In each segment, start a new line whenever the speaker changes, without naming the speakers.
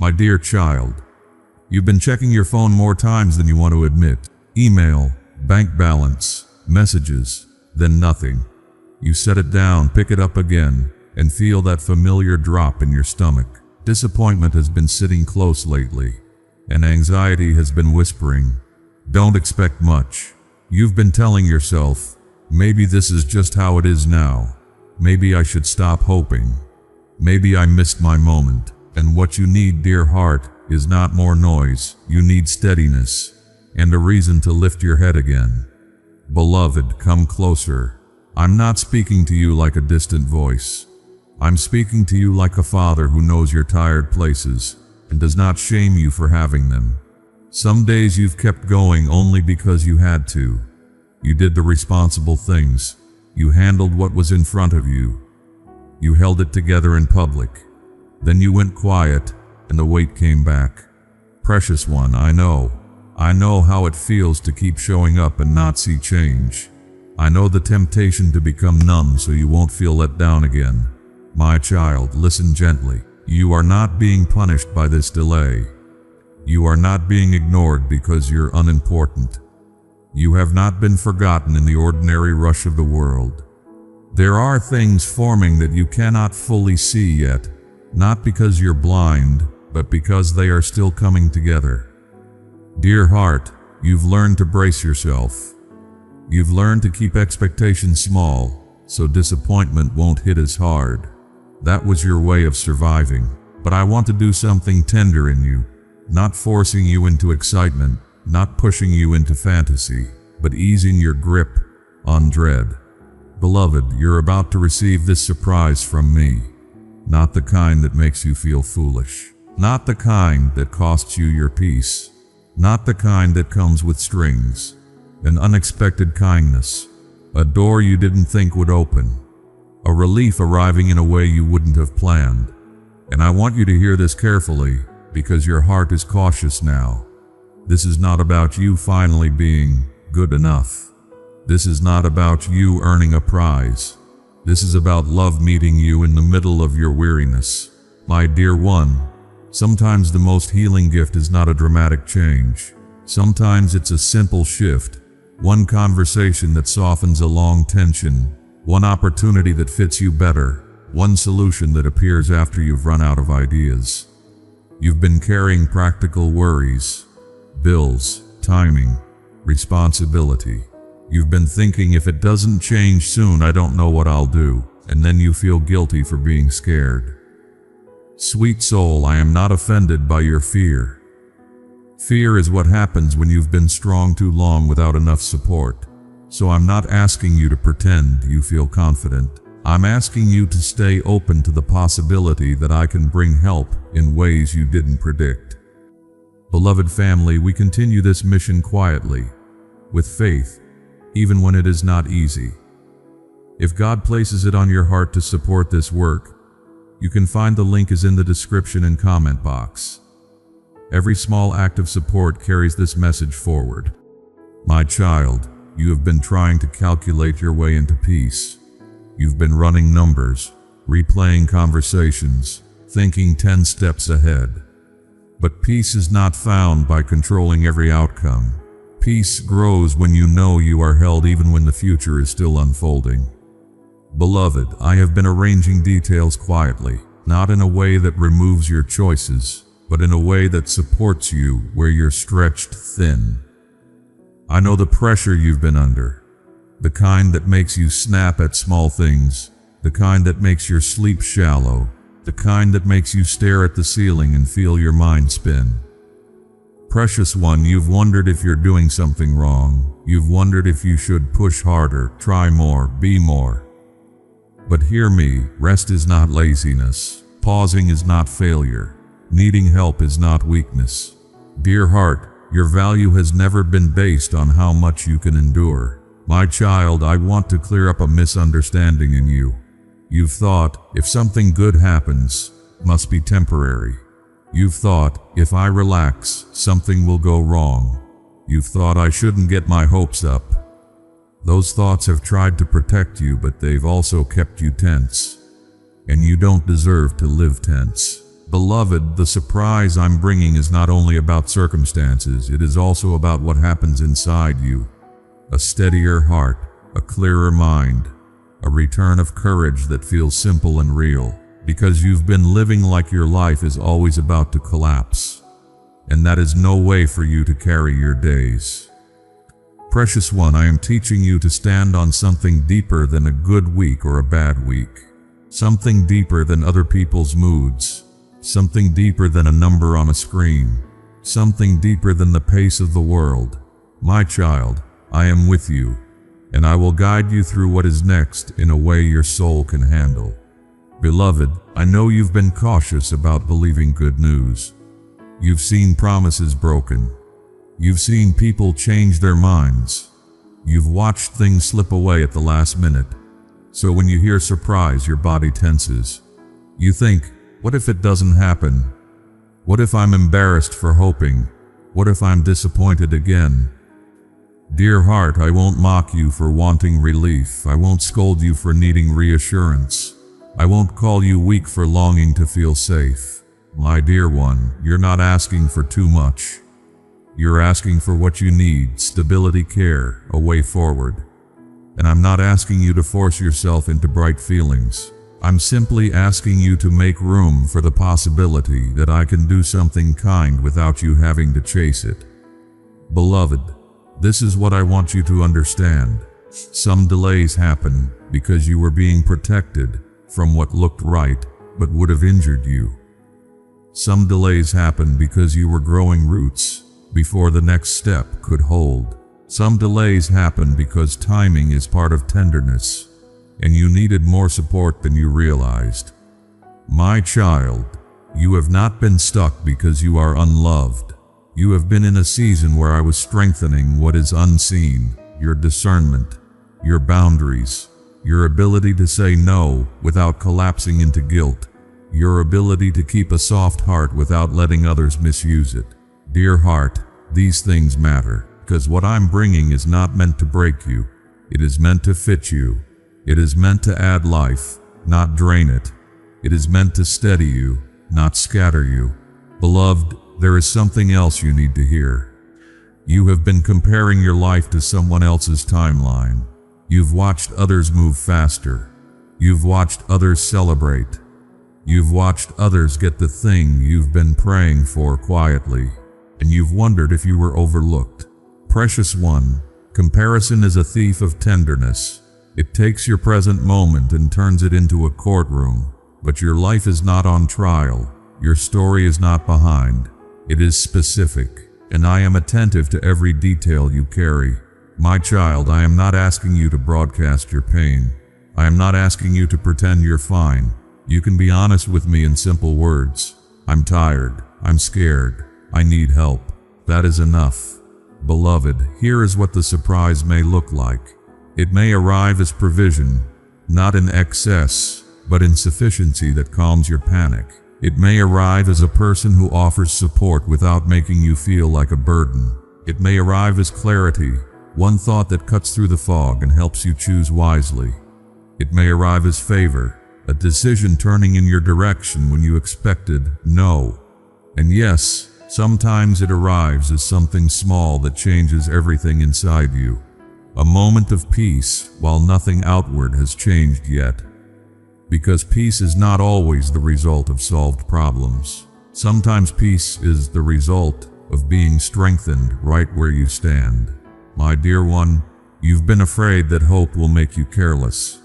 My dear child, you've been checking your phone more times than you want to admit. Email, bank balance, messages, then nothing. You set it down, pick it up again, and feel that familiar drop in your stomach. Disappointment has been sitting close lately, and anxiety has been whispering, "Don't expect much." You've been telling yourself, "Maybe this is just how it is now. Maybe I should stop hoping. Maybe I missed my moment." And what you need, dear heart, is not more noise. You need steadiness and a reason to lift your head again. Beloved, come closer. I'm not speaking to you like a distant voice. I'm speaking to you like a father who knows your tired places and does not shame you for having them. Some days you've kept going only because you had to. You did the responsible things. You handled what was in front of you. You held it together in public. Then you went quiet, and the weight came back. Precious one, I know how it feels to keep showing up and not see change. I know the temptation to become numb so you won't feel let down again. My child, listen gently. You are not being punished by this delay. You are not being ignored because you're unimportant. You have not been forgotten in the ordinary rush of the world. There are things forming that you cannot fully see yet, not because you're blind, but because they are still coming together. Dear heart, you've learned to brace yourself. You've learned to keep expectations small, so disappointment won't hit as hard. That was your way of surviving. But I want to do something tender in you, not forcing you into excitement, not pushing you into fantasy, but easing your grip on dread. Beloved, you're about to receive this surprise from me. Not the kind that makes you feel foolish. Not the kind that costs you your peace. Not the kind that comes with strings. An unexpected kindness. A door you didn't think would open. A relief arriving in a way you wouldn't have planned. And I want you to hear this carefully, because your heart is cautious now. This is not about you finally being good enough. This is not about you earning a prize. This is about love meeting you in the middle of your weariness. My dear one, sometimes the most healing gift is not a dramatic change. Sometimes it's a simple shift. One conversation that softens a long tension. One opportunity that fits you better. One solution that appears after you've run out of ideas. You've been carrying practical worries, bills, timing, responsibility. You've been thinking, if it doesn't change soon, I don't know what I'll do. And then you feel guilty for being scared. Sweet soul, I am not offended by your fear. Fear is what happens when you've been strong too long without enough support. So I'm not asking you to pretend you feel confident. I'm asking you to stay open to the possibility that I can bring help in ways you didn't predict. Beloved family, we continue this mission quietly, with faith, even when it is not easy. If God places it on your heart to support this work, you can find the link is in the description and comment box. Every small act of support carries this message forward. My child, you have been trying to calculate your way into peace. You've been running numbers, replaying conversations, thinking 10 steps ahead. But peace is not found by controlling every outcome. Peace grows when you know you are held even when the future is still unfolding. Beloved, I have been arranging details quietly, not in a way that removes your choices, but in a way that supports you where you're stretched thin. I know the pressure you've been under. The kind that makes you snap at small things, the kind that makes your sleep shallow, the kind that makes you stare at the ceiling and feel your mind spin. Precious one, you've wondered if you're doing something wrong. You've wondered if you should push harder, try more, be more. But hear me, rest is not laziness. Pausing is not failure. Needing help is not weakness. Dear heart, your value has never been based on how much you can endure. My child, I want to clear up a misunderstanding in you. You've thought, if something good happens, it must be temporary. You've thought, if I relax, something will go wrong. You've thought I shouldn't get my hopes up. Those thoughts have tried to protect you, but they've also kept you tense. And you don't deserve to live tense. Beloved, the surprise I'm bringing is not only about circumstances, it is also about what happens inside you. A steadier heart, a clearer mind, a return of courage that feels simple and real, because you've been living like your life is always about to collapse. And that is no way for you to carry your days. Precious one, I am teaching you to stand on something deeper than a good week or a bad week. Something deeper than other people's moods. Something deeper than a number on a screen. Something deeper than the pace of the world. My child, I am with you, and I will guide you through what is next in a way your soul can handle. Beloved, I know you've been cautious about believing good news. You've seen promises broken. You've seen people change their minds. You've watched things slip away at the last minute. So when you hear surprise, your body tenses. You think, what if it doesn't happen? What if I'm embarrassed for hoping? What if I'm disappointed again? Dear heart, I won't mock you for wanting relief. I won't scold you for needing reassurance. I won't call you weak for longing to feel safe. My dear one, you're not asking for too much. You're asking for what you need: stability, care, a way forward. And I'm not asking you to force yourself into bright feelings. I'm simply asking you to make room for the possibility that I can do something kind without you having to chase it. Beloved, this is what I want you to understand. Some delays happen because you were being protected from what looked right but would have injured you. Some delays happen because you were growing roots before the next step could hold. Some delays happen because timing is part of tenderness, and you needed more support than you realized. My child, you have not been stuck because you are unloved. You have been in a season where I was strengthening what is unseen: your discernment, your boundaries, your ability to say no without collapsing into guilt, your ability to keep a soft heart without letting others misuse it. Dear heart, these things matter, because what I'm bringing is not meant to break you. It is meant to fit you. It is meant to add life, not drain it. It is meant to steady you, not scatter you. Beloved, there is something else you need to hear. You have been comparing your life to someone else's timeline. You've watched others move faster. You've watched others celebrate. You've watched others get the thing you've been praying for quietly, and you've wondered if you were overlooked. Precious one, comparison is a thief of tenderness. It takes your present moment and turns it into a courtroom. But your life is not on trial. Your story is not behind. It is specific, and I am attentive to every detail you carry. My child, I am not asking you to broadcast your pain. I am not asking you to pretend you're fine. You can be honest with me in simple words. I'm tired. I'm scared. I need help. That is enough. Beloved, here is what the surprise may look like. It may arrive as provision, not in excess, but in sufficiency that calms your panic. It may arrive as a person who offers support without making you feel like a burden. It may arrive as clarity, one thought that cuts through the fog and helps you choose wisely. It may arrive as favor, a decision turning in your direction when you expected no. And yes, sometimes it arrives as something small that changes everything inside you. A moment of peace while nothing outward has changed yet. Because peace is not always the result of solved problems. Sometimes peace is the result of being strengthened right where you stand. My dear one, you've been afraid that hope will make you careless.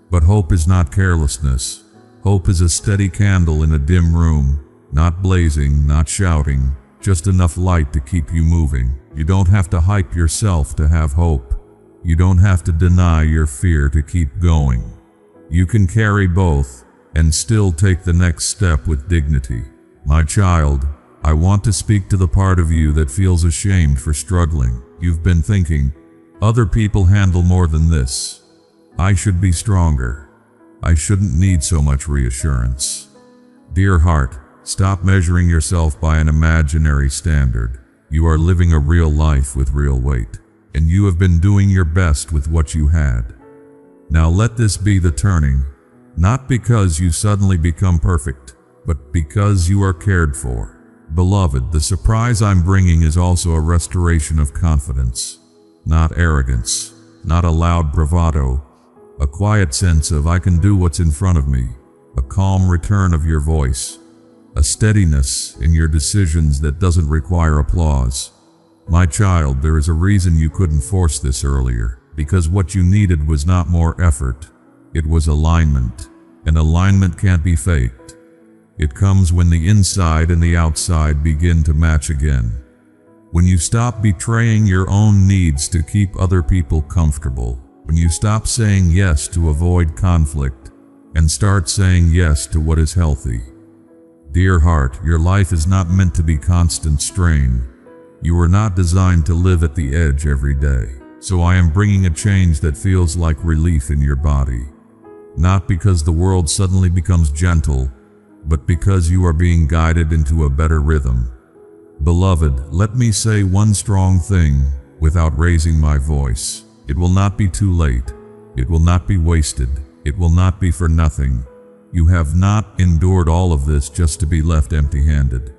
But hope is not carelessness. Hope is a steady candle in a dim room, not blazing, not shouting, just enough light to keep you moving. You don't have to hype yourself to have hope. You don't have to deny your fear to keep going. You can carry both and still take the next step with dignity. My child, I want to speak to the part of you that feels ashamed for struggling. You've been thinking, other people handle more than this. I should be stronger. I shouldn't need so much reassurance. Dear heart, stop measuring yourself by an imaginary standard. You are living a real life with real weight, and you have been doing your best with what you had. Now let this be the turning, not because you suddenly become perfect, but because you are cared for. Beloved, the surprise I'm bringing is also a restoration of confidence, not arrogance, not a loud bravado, a quiet sense of I can do what's in front of me, a calm return of your voice, a steadiness in your decisions that doesn't require applause. My child, there is a reason you couldn't force this earlier, because what you needed was not more effort, it was alignment, and alignment can't be faked. It comes when the inside and the outside begin to match again. When you stop betraying your own needs to keep other people comfortable, when you stop saying yes to avoid conflict and start saying yes to what is healthy. Dear heart, your life is not meant to be constant strain. You are not designed to live at the edge every day. So I am bringing a change that feels like relief in your body. Not because the world suddenly becomes gentle, but because you are being guided into a better rhythm. Beloved, let me say one strong thing without raising my voice. It will not be too late. It will not be wasted. It will not be for nothing. You have not endured all of this just to be left empty-handed.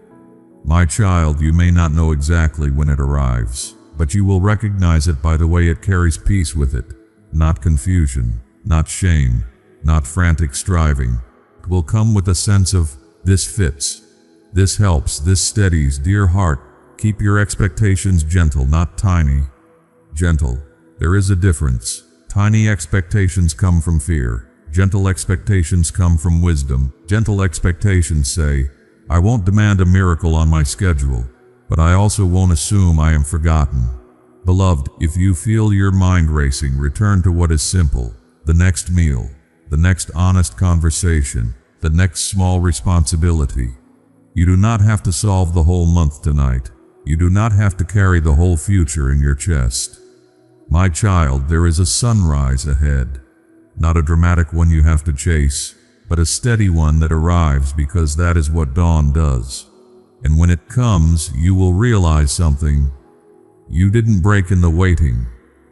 My child, you may not know exactly when it arrives, but you will recognize it by the way it carries peace with it, not confusion, not shame, not frantic striving. It will come with a sense of, this fits, this helps, this steadies. Dear heart, keep your expectations gentle, not tiny. Gentle. There is a difference. Tiny expectations come from fear. Gentle expectations come from wisdom. Gentle expectations say, I won't demand a miracle on my schedule, but I also won't assume I am forgotten. Beloved, if you feel your mind racing, return to what is simple. The next meal, the next honest conversation, the next small responsibility. You do not have to solve the whole month tonight. You do not have to carry the whole future in your chest. My child, there is a sunrise ahead. Not a dramatic one you have to chase, but a steady one that arrives because that is what dawn does. And when it comes, you will realize something. You didn't break in the waiting.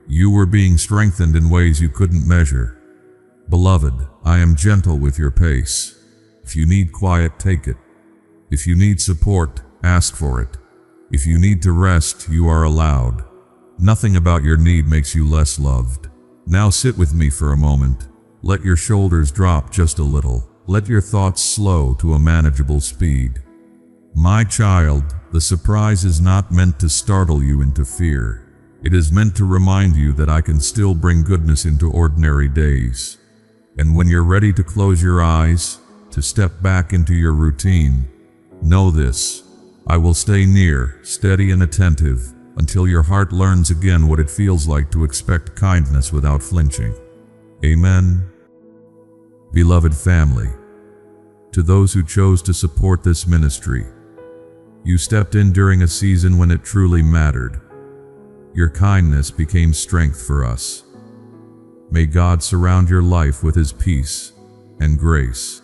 You were being strengthened in ways you couldn't measure. Beloved, I am gentle with your pace. If you need quiet, take it. If you need support, ask for it. If you need to rest, you are allowed. Nothing about your need makes you less loved. Now sit with me for a moment. Let your shoulders drop just a little. Let your thoughts slow to a manageable speed. My child, the surprise is not meant to startle you into fear. It is meant to remind you that I can still bring goodness into ordinary days. And when you're ready to close your eyes, to step back into your routine, know this: I will stay near, steady and attentive, until your heart learns again what it feels like to expect kindness without flinching. Amen. Beloved family, to those who chose to support this ministry, you stepped in during a season when it truly mattered. Your kindness became strength for us. May God surround your life with His peace and grace.